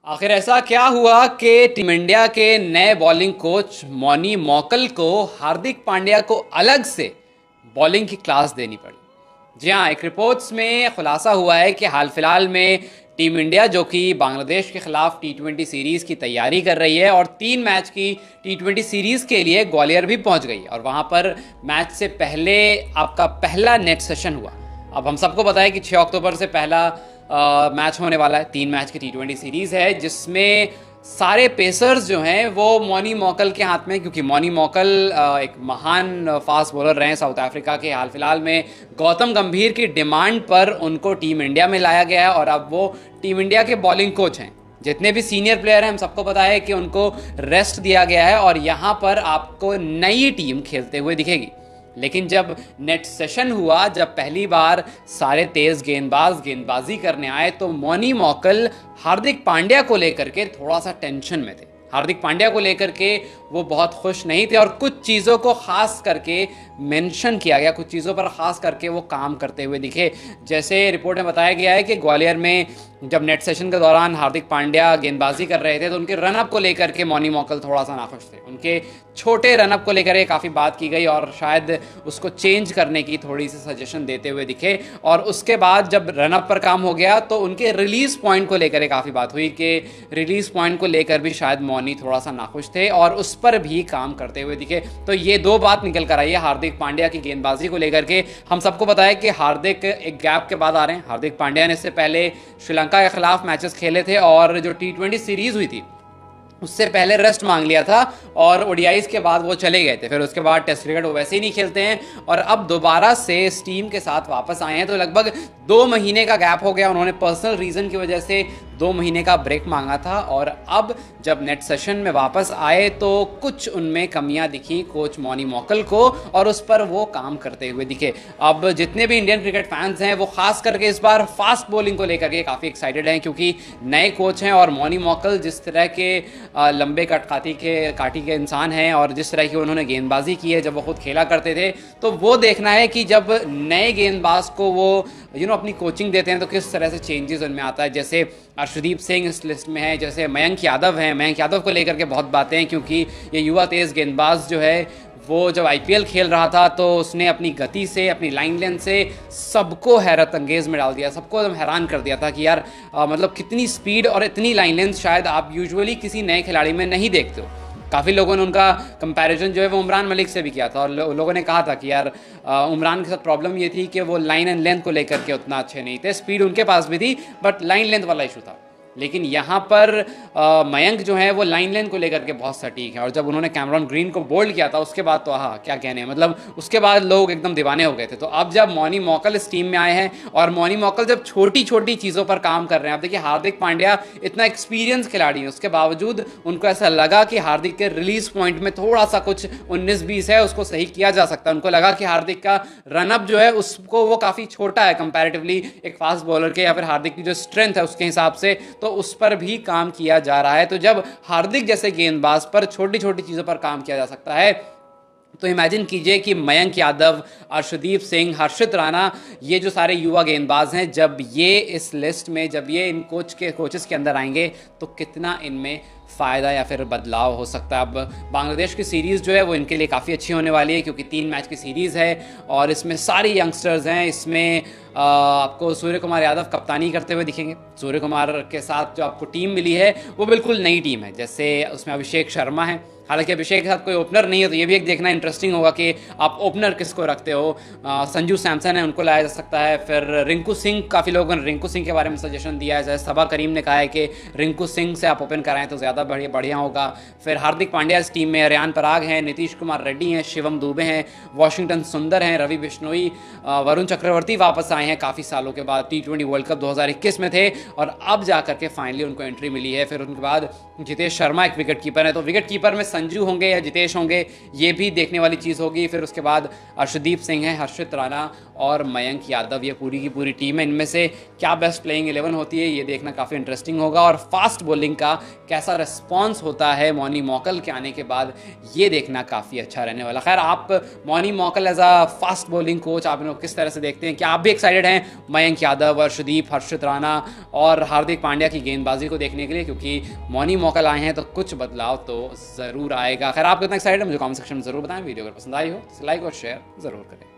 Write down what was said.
आखिर ऐसा क्या हुआ कि टीम इंडिया के नए बॉलिंग कोच मौनी मौकल को हार्दिक पांड्या को अलग से बॉलिंग की क्लास देनी पड़ी। जी हाँ, एक रिपोर्ट्स में खुलासा हुआ है कि हाल फिलहाल में टीम इंडिया जो कि बांग्लादेश के खिलाफ टी20 सीरीज़ की तैयारी कर रही है और 3 मैच की टी20 सीरीज़ के लिए ग्वालियर भी पहुंच गई और वहां पर मैच से पहले आपका पहला नेट सेशन हुआ। अब हम सबको पता है कि 6 अक्टूबर से पहला मैच होने वाला है। 3 मैच की टी20 सीरीज़ है जिसमें सारे पेसर्स जो हैं वो मौनी मौकल के हाथ में, क्योंकि मौनी मौकल एक महान फास्ट बॉलर रहे हैं साउथ अफ्रीका के। हाल फिलहाल में गौतम गंभीर की डिमांड पर उनको टीम इंडिया में लाया गया है और अब वो टीम इंडिया के बॉलिंग कोच हैं। जितने भी सीनियर प्लेयर हैं हम सबको पता है कि उनको रेस्ट दिया गया है और यहाँ पर आपको नई टीम खेलते हुए दिखेगी। लेकिन जब नेट सेशन हुआ, जब पहली बार सारे तेज गेंदबाज गेंदबाजी करने आए तो मौनी मौकल हार्दिक पांड्या को लेकर के थोड़ा सा टेंशन में थे। हार्दिक पांड्या को लेकर के वो बहुत खुश नहीं थे और कुछ चीज़ों को ख़ास करके मेंशन किया गया, कुछ चीज़ों पर ख़ास करके वो काम करते हुए दिखे। जैसे रिपोर्ट में बताया गया है कि ग्वालियर में जब नेट सेशन के दौरान हार्दिक पांड्या गेंदबाजी कर रहे थे तो उनके रनअप को लेकर के मौनी मौकल थोड़ा सा नाखुश थे। उनके छोटे रनअप को लेकर के काफ़ी बात की गई और शायद उसको चेंज करने की थोड़ी सी सजेशन देते हुए दिखे। और उसके बाद जब रनअप पर काम हो गया तो उनके रिलीज़ पॉइंट को लेकर काफ़ी बात हुई कि रिलीज़ पॉइंट को लेकर भी शायद मौनी थोड़ा सा नाखुश थे और उस पर भी काम करते हुए दिखे। तो ये दो बात निकल कर आई है हार्दिक पांड्या की गेंदबाजी को लेकर के। हम सबको पता है कि हार्दिक एक गैप के बाद आ रहे हैं। हार्दिक पांड्या ने इससे पहले श्रीलंका के खिलाफ मैचेस खेले थे और जो टी20 सीरीज हुई थी उससे पहले रेस्ट मांग लिया था और ओडीआईज के बाद वो चले गए थे। फिर उसके बाद टेस्ट क्रिकेट वो वैसे ही नहीं खेलते हैं और अब दोबारा से इस टीम के साथ वापस आए हैं। तो लगभग 2 महीने का गैप हो गया। उन्होंने पर्सनल रीज़न की वजह से 2 महीने का ब्रेक मांगा था और अब जब नेट सेशन में वापस आए तो कुछ उनमें कमियां दिखी कोच मौनी मौकल को और उस पर वो काम करते हुए दिखे। अब जितने भी इंडियन क्रिकेट फैंस हैं वो खास करके इस बार फास्ट बॉलिंग को लेकर के काफ़ी एक्साइटेड हैं, क्योंकि नए कोच हैं और मौनी मौकल जिस तरह के लंबे काटी के इंसान हैं और जिस तरह की उन्होंने गेंदबाजी की है जब वो खुद खेला करते थे, तो वो देखना है कि जब नए गेंदबाज को वो अपनी कोचिंग देते हैं तो किस तरह से चेंजेस उनमें आता है। जैसे अर्शदीप सिंह इस लिस्ट में है, जैसे मयंक यादव हैं। मयंक यादव को लेकर के बहुत बातें हैं क्योंकि ये युवा तेज़ गेंदबाज जो है वो जब आईपीएल खेल रहा था तो उसने अपनी गति से, अपनी लाइन लेंथ से सबको हैरत अंगेज में डाल दिया, सबको एकदम हैरान कर दिया था कि यार मतलब कितनी स्पीड और इतनी लाइन लेंथ शायद आप यूजुअली किसी नए खिलाड़ी में नहीं देखते हो। काफ़ी लोगों ने उनका कंपैरिजन जो है वो उमरान मलिक से भी किया था और लोगों ने कहा था कि यार उमरान के साथ प्रॉब्लम ये थी कि वो लाइन एंड लेंथ को लेकर के उतना अच्छे नहीं थे। स्पीड उनके पास भी थी बट लाइन लेंथ वाला इशू था। लेकिन यहाँ पर मयंक जो है वो लाइन लेंथ को लेकर के बहुत सटीक है और जब उन्होंने कैमरॉन ग्रीन को बोल्ड किया था उसके बाद तो क्या कहने हैं, मतलब उसके बाद लोग एकदम दीवाने हो गए थे। तो अब जब मौनी मौकल इस टीम में आए हैं और मौनी मौकल जब छोटी छोटी चीज़ों पर काम कर रहे हैं, आप देखिए हार्दिक पांड्या इतना एक्सपीरियंस खिलाड़ी है, उसके बावजूद उनको ऐसा लगा कि हार्दिक के रिलीज पॉइंट में थोड़ा सा कुछ 19-20 है, उसको सही किया जा सकता है। उनको लगा कि हार्दिक का रनअप जो है उसको वो काफ़ी छोटा है कंपैरेटिवली एक फास्ट बॉलर के या फिर हार्दिक की जो स्ट्रेंथ है उसके हिसाब से, तो उस पर भी काम किया जा रहा है। तो जब हार्दिक जैसे गेंदबाज पर छोटी छोटी चीज़ों पर काम किया जा सकता है तो इमेजिन कीजिए कि मयंक यादव, अर्शदीप सिंह, हर्षित राणा, ये जो सारे युवा गेंदबाज हैं, जब ये इस लिस्ट में, जब ये इन कोचेस के अंदर आएंगे तो कितना इनमें फ़ायदा या फिर बदलाव हो सकता है। अब बांग्लादेश की सीरीज़ जो है वो इनके लिए काफ़ी अच्छी होने वाली है क्योंकि 3 मैच की सीरीज़ है और इसमें सारे यंगस्टर्स हैं। इसमें आपको सूर्य कुमार यादव कप्तानी करते हुए दिखेंगे। सूर्य कुमार के साथ जो आपको टीम मिली है वो बिल्कुल नई टीम है। जैसे उसमें अभिषेक शर्मा है, हालांकि अभिषेक के साथ कोई ओपनर नहीं है तो ये भी एक देखना इंटरेस्टिंग होगा कि आप ओपनर किसको रखते हो। संजू सैमसन है, उनको लाया जा सकता है। फिर रिंकू सिंह, काफ़ी लोगों ने रिंकू सिंह के बारे में सजेशन दिया है। जैसे सबा करीम ने कहा है कि रिंकू सिंह से आप ओपन कराएं तो ज़्यादा बढ़िया होगा। फिर हार्दिक पांड्या इस टीम में, रियान पराग हैं, नीतीश कुमार रेड्डी हैं, शिवम दुबे हैं, वॉशिंगटन सुंदर हैं, रवि बिश्नोई, वरुण चक्रवर्ती वापस आए हैं काफ़ी सालों के बाद। टी20 वर्ल्ड कप 2021 में थे और अब जा करके फाइनली उनको एंट्री मिली है। फिर उनके बाद जितेश शर्मा एक विकेट कीपर है, तो विकेट कीपर में संजू होंगे या जितेश होंगे ये भी देखने वाली चीज़ होगी। फिर उसके बाद अर्शदीप सिंह है, हर्षित राणा और मयंक यादव, ये पूरी की पूरी टीम है। इनमें से क्या बेस्ट प्लेइंग 11 होती है ये देखना काफ़ी इंटरेस्टिंग होगा और फास्ट बॉलिंग का कैसा रिस्पॉन्स होता है मौनी मौकल के आने के बाद ये देखना काफ़ी अच्छा रहने वाला। खैर, आप मौनी Morkel as a fast bowling coach आप इनको किस तरह से देखते हैं? क्या आप भी एक्साइटेड एक्साइटेड हैं मयंक यादव, अर्शदीप, हर्षित राणा और हार्दिक पांड्या की गेंदबाजी को देखने के लिए, क्योंकि मौनी मौकल आए हैं तो कुछ बदलाव तो ज़रूर आएगा। खैर, आप कितना एक्साइटेड है मुझे कमेंट सेक्शन में ज़रूर बताएं। वीडियो अगर पसंद आई हो तो लाइक और शेयर ज़रूर करें।